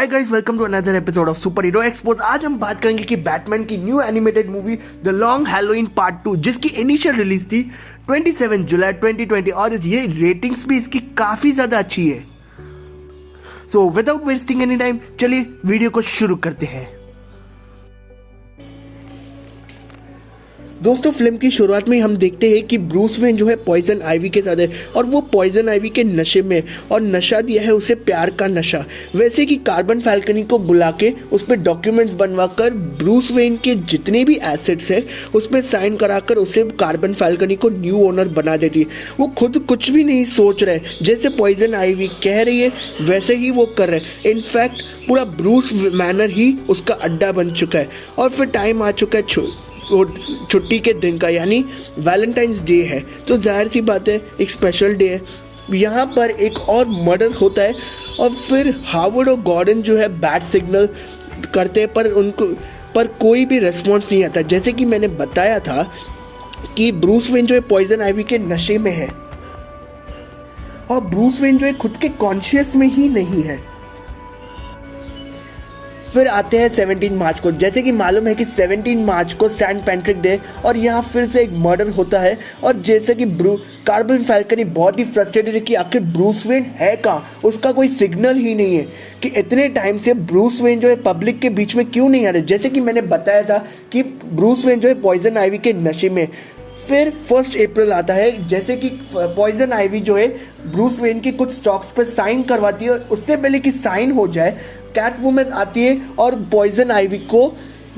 Hi guys, welcome to another episode of super hero expose. आज हम बात करेंगे कि बैटमैन की new animated movie the long Halloween part 2, जिसकी इनिशियल रिलीज थी 27 जुलाई 2020 और ये रेटिंग्स भी इसकी काफ़ी ज़्यादा अच्छी है। So without wasting any time, चलिए वीडियो को शुरू करते हैं। दोस्तों, फिल्म की शुरुआत में हम देखते हैं कि ब्रूस वेन जो है पॉइजन आइवी के साथ है और वो पॉइजन आइवी के नशे में, और नशा दिया है उसे प्यार का नशा। वैसे कि कार्बन फैल्कनी को बुला के उस पर डॉक्यूमेंट्स बनवाकर ब्रूस वेन के जितने भी एसेट्स हैं उस पर साइन कराकर उसे कार्बन फैल्कनी को न्यू ओनर बना देती है। वो खुद कुछ भी नहीं सोच रहे, जैसे पॉइजन आइवी कह रही है वैसे ही वो कर रहे हैं। इनफैक्ट पूरा ब्रूस मैनर ही उसका अड्डा बन चुका है। और फिर टाइम आ चुका है छुट्टी के दिन का, यानी वैलेंटाइंस डे है, तो जाहिर सी बात है एक स्पेशल डे है। यहाँ पर एक और मर्डर होता है और फिर हार्वर्ड और गॉर्डन जो है बैड सिग्नल करते हैं पर कोई भी रिस्पॉन्स नहीं आता। जैसे कि मैंने बताया था कि ब्रूस वेन जो है पॉइजन आइवी के नशे में है और ब्रूस वेन जो है खुद के कॉन्शियस में ही नहीं है। फिर आते हैं 17 मार्च को। जैसे कि मालूम है कि 17 मार्च को सेंट पैट्रिक डे और यहाँ फिर से एक मर्डर होता है। और जैसे कि कार्बन फैल्कनी बहुत ही फ्रस्ट्रेटेड है कि आखिर ब्रूस वेन है कहाँ, उसका कोई सिग्नल ही नहीं है कि इतने टाइम से ब्रूस वेन जो है पब्लिक के बीच में क्यों नहीं आ रहे। जैसे कि मैंने बताया था कि ब्रूस वेन जो है पॉइजन आइवी के नशे में। फिर 1 अप्रैल आता है, जैसे कि पॉइजन आइवी जो है ब्रूस वेन की कुछ स्टॉक्स पर साइन करवाती है और उससे पहले कि साइन हो जाए कैट वुमन आती है और पॉइजन आइवी को,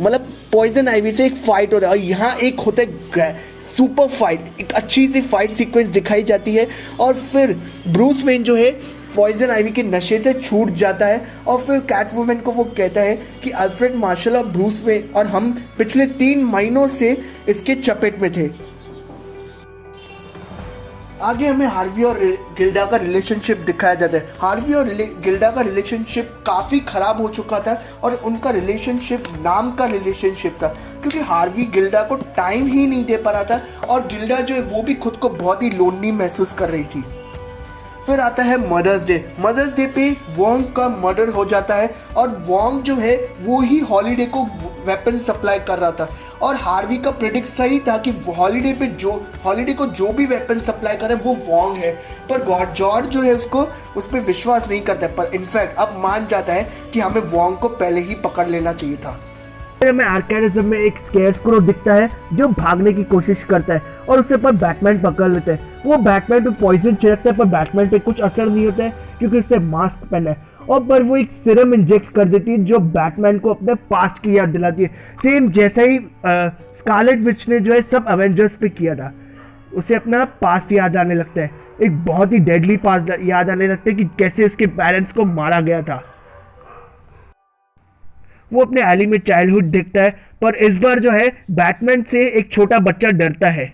मतलब पॉइजन आइवी से एक फाइट हो रहा है। और यहाँ एक होता है सुपर फाइट, एक अच्छी सी फाइट सीक्वेंस दिखाई जाती है और फिर ब्रूस वेन जो है पॉइजन आइवी के नशे से छूट जाता है। और फिर कैट वुमन को वो कहता है कि अल्फ्रेड मार्शल और ब्रूस वेन और हम पिछले 3 महीनों से इसके चपेट में थे। आगे हमें हार्वी और गिल्डा का रिलेशनशिप दिखाया जाता है। हार्वी और गिल्डा का रिलेशनशिप काफ़ी ख़राब हो चुका था और उनका रिलेशनशिप नाम का रिलेशनशिप था, क्योंकि हार्वी गिल्डा को टाइम ही नहीं दे पा रहा था और गिल्डा जो है वो भी खुद को बहुत ही लोनली महसूस कर रही थी। फिर आता है मदर्स डे। मदर्स डे पे वोंग का मर्डर हो जाता है और वोंग जो है वो ही हॉलीडे को वेपन सप्लाई कर रहा था और हार्वी का प्रेडिक्ट सही था कि हॉलीडे को जो भी वेपन सप्लाई करे वो वोंग है। पर जॉर्ज जो है उसको उस पर विश्वास नहीं करता, पर इनफैक्ट अब मान जाता है कि हमें वोंग को पहले ही पकड़ लेना चाहिए था। में आर्कैनिज्म में एक स्केयरस्क्रो दिखता है जो भागने की कोशिश करता है और उसे पर बैटमैन पकड़ लेता है। वो बैटमैन पे पॉइजन छिड़कता है पर बैटमैन पे कुछ असर नहीं होता है क्योंकि उसने मास्क पहना है। और पर वो एक सिरम इंजेक्ट कर देती है जो बैटमैन को अपने पास्ट की याद दिलाती है, सेम जैसा ही स्कारलेट विच ने जो है सब एवेंजर्स पे किया था। उसे अपना पास्ट याद आने लगता है, एक बहुत ही डेडली पास्ट याद आने लगता है कि कैसे उसके पेरेंट्स को मारा गया था। वो अपने एली में चाइल्डहुड देखता है, पर इस बार जो है बैटमैन से एक छोटा बच्चा डरता है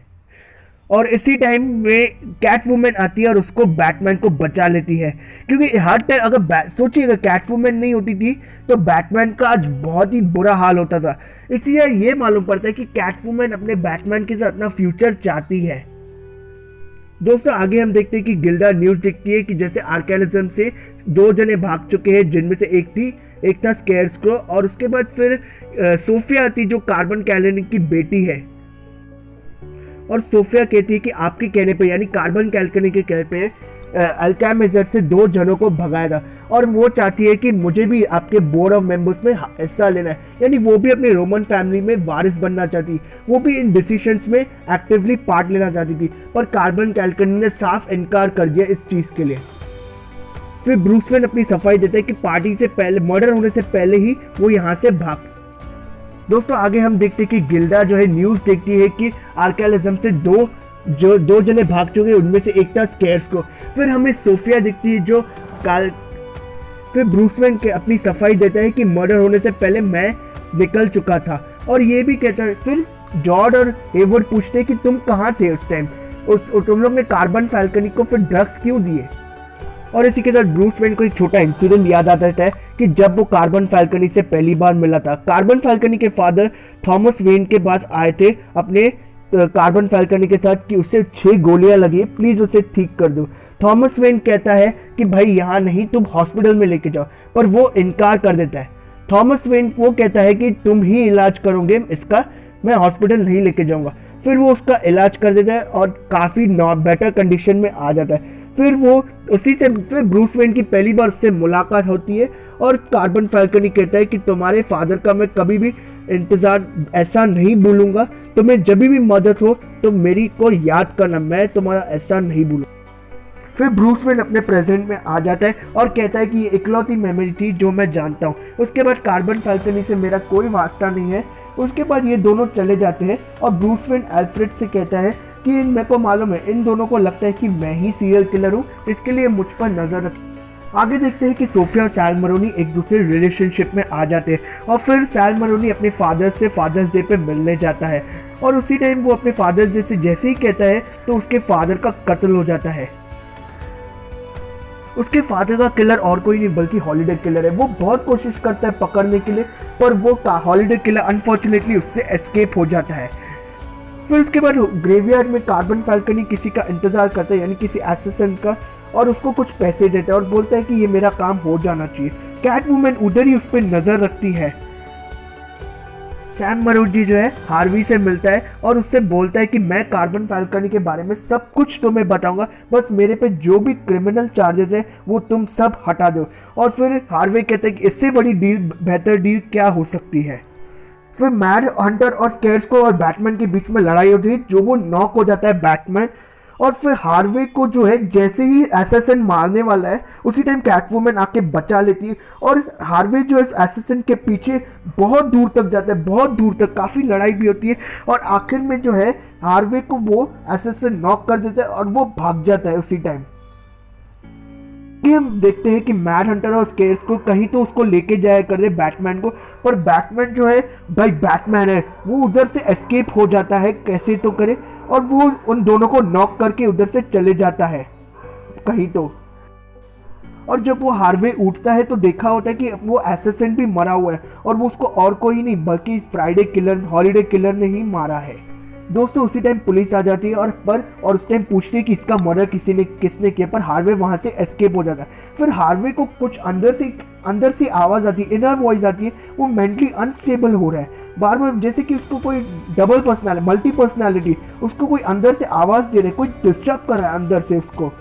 और इसी टाइम में कैट वुमन आती है और उसको बैटमैन को बचा लेती है। क्योंकि हर टाइम अगर सोचिए अगर कैट वुमन नहीं होती थी तो बैटमैन का आज बहुत ही बुरा हाल होता था। इसलिए ये मालूम पड़ता है कि कैट वुमन अपने बैटमैन के साथ अपना फ्यूचर चाहती है। दोस्तों, आगे हम देखते हैं कि गिल्डा न्यूज़ दिखती है कि जैसे आर्कैनिज्म से 2 जने भाग चुके हैं, जिनमें से एक था स्केयरस्क्रो और उसके बाद फिर सोफिया आती जो कार्बन कैल्कनी की बेटी है। और सोफिया कहती है कि आपके कहने पे, यानी कार्बन कैल्कनी के कहने पे अल्केमिज़र से 2 जनों को भगाया था और वो चाहती है कि मुझे भी आपके बोर्ड ऑफ मेंबर्स में हिस्सा लेना है, यानी वो भी अपनी रोमन फैमिली में वारिस बनना चाहती, वो भी इन डिसीजंस में एक्टिवली पार्ट लेना चाहती थी। पर कार्बन कैल्कनी ने साफ इनकार कर दिया इस चीज़ के लिए। फिर ब्रूस वेन अपनी सफाई देता है कि पार्टी से पहले, मर्डर होने से पहले ही वो यहाँ से भाग। दोस्तों, आगे हम देखते हैं कि गिल्डा जो है न्यूज़ देखती है कि आर्कैनिज्म से दो जने भाग चुके हैं, उनमें से एक था स्केयरस्क्रो। फिर हमें सोफिया दिखती है फिर ब्रूस वेन के अपनी सफाई देता है कि मर्डर होने से पहले मैं निकल चुका था और ये भी कहता है। फिर जॉर्ज और हेवर्ड पूछते हैं कि तुम कहाँ थे उस टाइम, तुम लोग ने कार्बन फैल्कनी को फिर ड्रग्स क्यों दिए। और इसी के साथ ब्रूस वेन को एक छोटा इंसिडेंट याद आता है कि जब वो कार्बन फैल्कनी से पहली बार मिला था। कार्बन फैल्कनी के फादर थॉमस वेन के पास आए थे अपने कार्बन फैल्कनी के साथ कि उसे 6 गोलियां लगी, प्लीज़ उसे ठीक कर दो। थॉमस वेन कहता है कि भाई यहाँ नहीं, तुम हॉस्पिटल में लेके जाओ, पर वो इनकार कर देता है। थॉमस वेन वो कहता है कि तुम ही इलाज करोगे इसका, मैं हॉस्पिटल नहीं लेके जाऊँगा। फिर वो उसका इलाज कर देता है और काफ़ी बेटर कंडीशन में आ जाता है। फिर ब्रूस वेन की पहली बार उससे मुलाकात होती है और कार्बन फैल्कनी कहता है कि तुम्हारे फादर का मैं कभी भी इंतज़ार ऐसा नहीं भूलूंगा, तुम्हें जब भी मदद हो तो मेरी को याद करना, मैं तुम्हारा ऐसा नहीं भूलूंगा। फिर ब्रूस वेन अपने प्रेजेंट में आ जाता है और कहता है कि ये इकलौती मेमोरी थी जो मैं जानता हूँ। उसके बाद कार्बन फैल्कनी से मेरा कोई वास्ता नहीं है। उसके बाद ये दोनों चले जाते हैं और ब्रूस वेन अल्फ्रेड से कहता है कि मेरे को मालूम है, इन दोनों को लगता है कि मैं ही सीरियल किलर हूँ, इसके लिए मुझ पर नजर रख। आगे देखते हैं कि सोफिया और सैल मरोनी एक दूसरे रिलेशनशिप में आ जाते हैं और फिर सैल मरोनी अपने फादर से फादर्स डे पे मिलने जाता है और उसी टाइम वो अपने फादर्स डे से जैसे ही कहता है तो उसके फादर का कत्ल हो जाता है। उसके फादर का किलर और कोई नहीं बल्कि हॉलीडे किलर है। वो बहुत कोशिश करता है पकड़ने के लिए, पर वो हॉलीडे किलर अनफॉर्चुनेटली उससे एस्केप हो जाता है। फिर उसके बाद ग्रेवयार्ड में कार्बन फैल्कनी किसी का इंतजार करता है, यानी किसी एसेसिन का, और उसको कुछ पैसे देता है और बोलता है कि ये मेरा काम हो जाना चाहिए। कैट वुमन उधर ही उस पर नजर रखती है। सैम मरोजी जो है हार्वी से मिलता है और उससे बोलता है कि मैं कार्बन फैल्कनी के बारे में सब कुछ तुम्हें बताऊंगा, बस मेरे पे जो भी क्रिमिनल चार्जेस है वो तुम सब हटा दो। और फिर हार्वे कहता है कि इससे बड़ी डील, बेहतर डील क्या हो सकती है। फिर मैड हंटर और स्केर्सको और बैटमैन के बीच में लड़ाई होती है, जो वो नॉक हो जाता है बैटमैन। और फिर हार्वे को जो है जैसे ही एसेसिन मारने वाला है उसी टाइम कैटवुमन आके बचा लेती है और हार्वे जो है एसेसिन के पीछे बहुत दूर तक जाता है, बहुत दूर तक, काफ़ी लड़ाई भी होती है और आखिर में जो है हार्वे को वो एसेसिन नॉक कर देता है और वो भाग जाता है उसी टाइम। हम देखते हैं कि मैड हंटर और स्केर्स को कहीं तो उसको लेके जाया कर दे बैटमैन को, पर बैटमैन जो है भाई बैटमैन है, वो उधर से एस्केप हो जाता है कैसे तो करे और वो उन दोनों को नॉक करके उधर से चले जाता है कहीं तो। और जब वो हार्वे उठता है तो देखा होता है कि वो एसेसिन भी मरा हुआ है और वो उसको और कोई नहीं बल्कि फ्राइडे किलर, हॉलीडे किलर ने ही मारा है। दोस्तों उसी टाइम पुलिस आ जाती है और उस टाइम पूछती है कि इसका मर्डर किसने किया, पर हार्वे वहाँ से एस्केप हो जाता है। फिर हार्वे को कुछ अंदर से आवाज़ आती है, इनर वॉइस आती है, वो मेंटली अनस्टेबल हो रहा है बार बार, जैसे कि उसको कोई डबल पर्सनैलिटी, मल्टी पर्सनैलिटी, उसको कोई अंदर से आवाज़ दे रहा है, कोई डिस्टर्ब कर रहा है अंदर से उसको।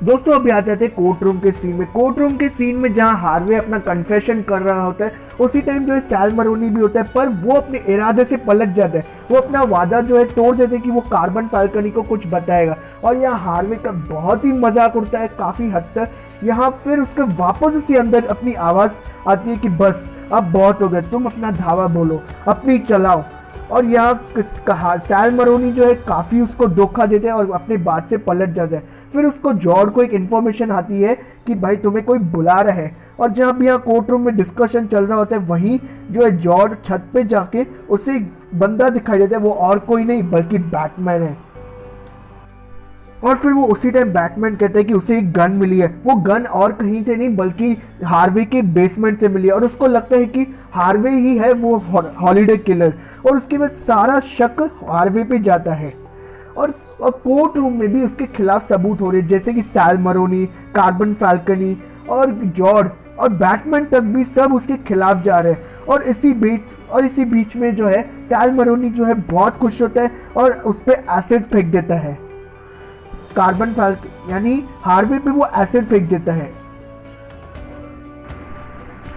दोस्तों अभी आ जाते हैं कोर्ट रूम के सीन में। कोर्ट रूम के सीन में जहां हार्वे अपना कन्फेशन कर रहा होता है उसी टाइम जो है सैल मरोनी भी होता है, पर वो अपने इरादे से पलट जाता है। वो अपना वादा जो है तोड़ देते हैं कि वो कार्बन फैल्कनी को कुछ बताएगा और यहाँ हार्वे का बहुत ही मजाक उड़ता है काफ़ी हद तक। यहाँ फिर उसके वापस उसी अंदर अपनी आवाज़ आती है कि बस अब बहुत हो गया, तुम अपना धावा बोलो, अपनी चलाओ। और यहाँ सैल मरोनी जो है काफ़ी उसको धोखा देते हैं और अपने बात से पलट जाता है। फिर उसको जॉर्ड को एक इन्फॉर्मेशन आती है कि भाई तुम्हें कोई बुला रहा है, और जहाँ भी यहाँ कोर्ट रूम में डिस्कशन चल रहा होता है वहीं जो है जॉर्ड छत पे जाके उसे एक बंदा दिखाई देता है, वो और कोई नहीं बल्कि बैटमैन है। और फिर वो उसी टाइम बैटमैन कहता है कि उसे एक गन मिली है, वो गन और कहीं से नहीं बल्कि हार्वे के बेसमेंट से मिली है और उसको लगता है कि हार्वे ही है वो हॉलीडे किलर, और उसके बाद सारा शक हार्वे पे जाता है। और कोर्ट रूम में भी उसके खिलाफ सबूत हो रहे हैं, जैसे कि सैल मरोनी, कार्बन फैल्कनी और जॉर्ड और बैटमैन तक भी सब उसके खिलाफ जा रहे हैं। और इसी बीच में जो है सैल मरोनी जो है बहुत खुश होता है और उस पर एसिड फेंक देता है। कार्बन फैल्कन यानी हार्वे पे वो एसिड फेंक देता है,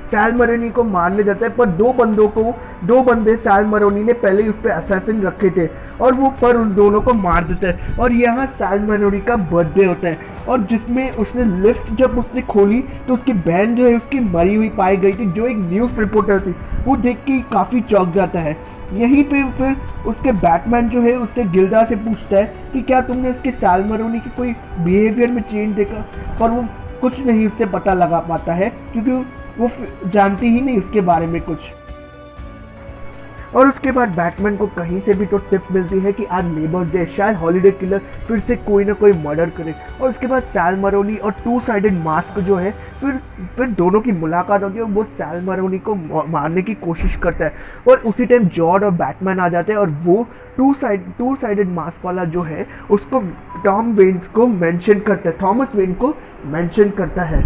सैल मरोनी को मारने जाता है, पर दो बंदे सैल मरोनी ने पहले ही उस पर असैसिन रखे थे और वो पर उन दोनों को मार देता है। और यहाँ सैल मरोनी का बर्थडे होता है और जिसमें उसने लिफ्ट जब उसने खोली तो उसकी बहन जो है उसकी मरी हुई पाई गई थी, जो एक न्यूज़ रिपोर्टर थी। वो देख के काफ़ी चौंक जाता है। यहीं पे फिर उसके बैटमैन जो है उससे गिल्डा से पूछता है कि क्या तुमने उसके सैल मरोनी की कोई बिहेवियर में चेंज देखा, पर वो कुछ नहीं उससे पता लगा पाता है क्योंकि वो जानती ही नहीं उसके बारे में कुछ। और उसके बाद बैटमैन को कहीं से भी तो टिप मिलती है कि आज नेबर्स डे, शायद हॉलीडे किलर फिर से कोई ना कोई मर्डर करे। और उसके बाद सैल मरोनी और टू साइडेड मास्क जो है फिर दोनों की मुलाकात होती है और वो सैल मरोनी को मारने की कोशिश करता है। और उसी टाइम जॉर्ड और बैटमैन आ जाते हैं और वो टू साइडेड मास्क वाला जो है उसको थॉमस वेन को मेंशन करता है।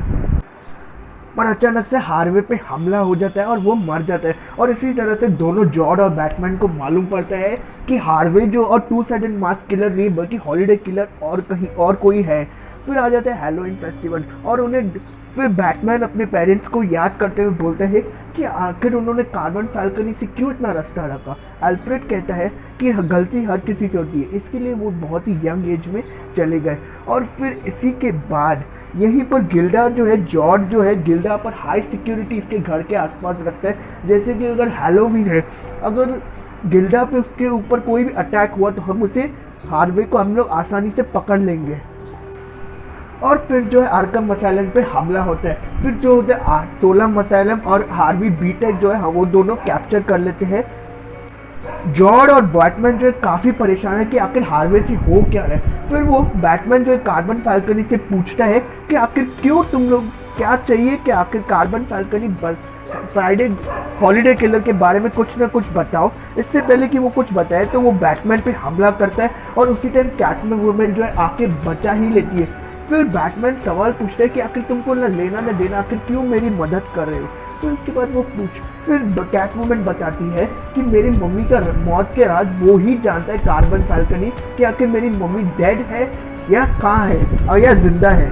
पर अचानक से हार्वे पे हमला हो जाता है और वो मर जाता है। और इसी तरह से दोनों जॉर्ड और बैटमैन को मालूम पड़ता है कि हार्वे जो और टू साइडेड मास्क किलर नहीं बल्कि हॉलीडे किलर और कहीं और कोई है। फिर आ जाता है हैलोवीन फेस्टिवल और उन्हें फिर बैटमैन अपने पेरेंट्स को याद करते हुए बोलते हैं कि आखिर उन्होंने कार्बन फैल्कनी से क्यों इतना रास्ता रखा। अल्फ्रेड कहता है कि गलती हर किसी से होती है, इसके लिए वो बहुत ही यंग एज में चले गए। और फिर इसी के बाद यहीं पर गिल्डा जो है, जॉर्ज जो है गिल्डा पर हाई सिक्योरिटी इसके घर के आसपास रखता है। जैसे कि अगर हैलोवीन है, अगर गिल्डा पे उसके ऊपर कोई भी अटैक हुआ तो हम उसे हार्वे को हम लोग आसानी से पकड़ लेंगे। और फिर जो है आर्कम असाइलम पे हमला होता है। फिर जो होता है सोलम असाइलम और हार्वी बीटेक जो है वो दोनों कैप्चर कर लेते हैं। जॉर्ड और बैटमैन जो है काफ़ी परेशान है कि आखिर हार्वे से हो क्या रहा है। फिर वो बैटमैन जो है कार्बन फैल्कनी से पूछता है कि आखिर क्यों तुम लोग क्या चाहिए, कि आखिर कार्बन फैल्कनी फ्राइडे हॉलीडे किलर के बारे में कुछ ना कुछ बताओ। इससे पहले कि वो कुछ बताए तो वो बैटमैन पे हमला करता है और उसी टाइम कैटवुमन जो है आके बचा ही लेती है। फिर बैटमैन सवाल पूछता है कि आखिर तुमको ना लेना ना देना, आखिर क्यों मेरी मदद कर रहे हो। तो इसके बाद वो फिर कैटवुमन बताती है कि मेरी मम्मी का मौत के राज वो ही जानता है, कार्बन फैल्कनी, कि आखिर मेरी मम्मी डेड है या कहाँ है और या जिंदा है।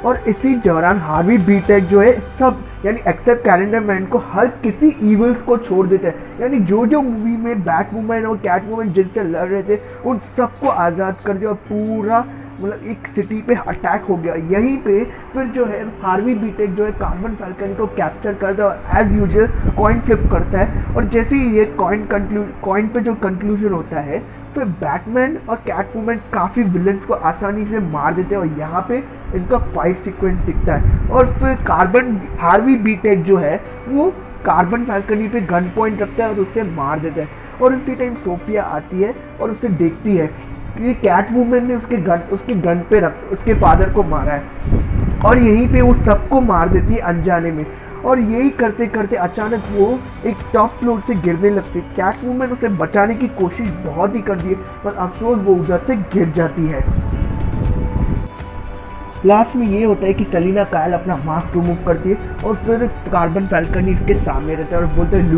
और इसी दौरान हार्वी बीटेक जो है सब यानी एक्सेप्ट कैलेंडर मैन को हर किसी इविल्स को छोड़ देते हैं। यानी जो जो मूवी में बैटवुमन और कैटवुमन जिनसे लड़ रहे थे उन सबको आज़ाद कर दिया और पूरा मतलब एक सिटी पे अटैक हो गया। यहीं पे फिर जो है हार्वी बीटेक जो है कार्बन फैल्कन को कैप्चर करता है और एज यूजुअल कॉइन फ्लिप करता है। और जैसे ही ये कॉइन पे जो कंक्लूजन होता है फिर बैटमैन और कैटवुमन काफ़ी विलन्स को आसानी से मार देते हैं और यहाँ पे इनका फाइट सीक्वेंस दिखता है। और फिर हार्वी बीटेक जो है वो कार्बन फैल्कनी पे गन पॉइंट रखता है और उसे मार देता है। और उसी टाइम सोफिया आती है और उसे देखती है कि कैटवुमन ने उसके गन पे उसके फादर को मारा है और यहीं पे वो सबको मार देती है अनजाने में। और यही करते करते अचानक वो एक टॉप फ्लोर से गिरने लगती है। कैटवुमन उसे बचाने की कोशिश बहुत ही करती है पर अफसोस वो उधर से गिर जाती है। लास्ट में ये होता है कि सेलिना कायल अपना मास्क रिमूव करती है और फिर कार्बन फैल्कनी इसके सामने रहता है और बोलते हैं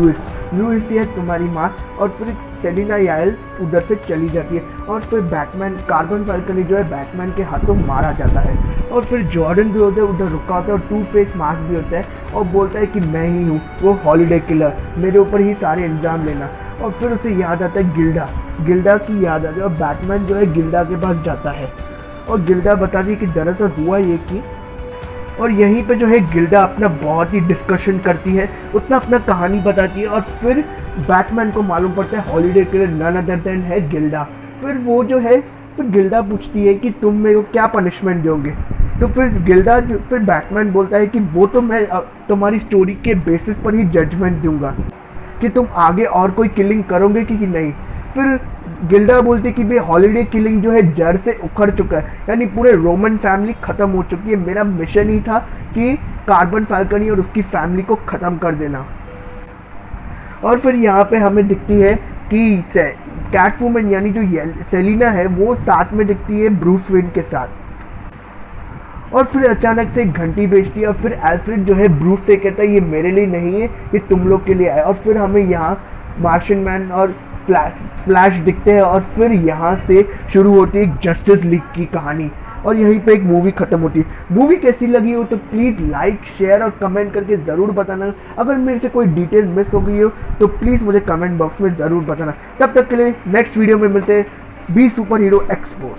लुइस ये है तुम्हारी माँ। और फिर सेलिना कायल उधर से चली जाती है और फिर कार्बन फैल्कनी जो है बैटमैन के हाथों मारा जाता है। और फिर जॉर्डन भी होता है उधर रुका होता है और टू फेस मास्क भी होता है और बोलता है कि मैं ही हूँ वो हॉलीडे किलर, मेरे ऊपर ही सारे इल्ज़ाम लेना। और फिर उसे याद आता है गिल्डा की याद आती है और बैटमैन जो है गिल्डा के पास जाता है और गिल्डा बताती है कि दरअसल हुआ ये कि। और यहीं पे जो है गिल्डा अपना बहुत ही डिस्कशन करती है, उतना अपना कहानी बताती है और फिर बैटमैन को मालूम पड़ता है holiday killer none other than है गिल्डा। फिर वो जो है फिर गिल्डा पूछती है कि तुम मेरे को क्या पनिशमेंट दोगे। तो फिर बैटमैन बोलता है कि वो तो मैं तुम्हारी स्टोरी के बेसिस पर ही जजमेंट दूंगा कि तुम आगे और कोई किलिंग करोगे कि नहीं। फिर गिल्डा बोलती कि भाई हॉलीडे किलिंग जो है जड़ से उखड़ चुका है, यानी पूरे रोमन फैमिली ख़त्म हो चुकी है। मेरा मिशन ही था कि कार्बन फैल्कनी और उसकी फैमिली को ख़त्म कर देना। और फिर यहाँ पे हमें दिखती है कि कैटवुमन यानी जो सेलिना है वो साथ में दिखती है ब्रूस वेन के साथ। और फिर अचानक से एक घंटी बेचती है और फिर अल्फ्रेड जो है ब्रूस से कहता है ये मेरे लिए नहीं है, ये तुम लोग के लिए आया। और फिर हमें यहाँ मार्शियन मैन और फ्लैश दिखते हैं और फिर यहाँ से शुरू होती है जस्टिस लीग की कहानी और यहीं पे एक मूवी खत्म होती है। मूवी कैसी लगी हो तो प्लीज़ लाइक शेयर और कमेंट करके ज़रूर बताना। अगर मेरे से कोई डिटेल मिस हो गई हो तो प्लीज़ मुझे कमेंट बॉक्स में ज़रूर बताना। तब तक के लिए नेक्स्ट वीडियो में मिलते हैं। Be super hero expose.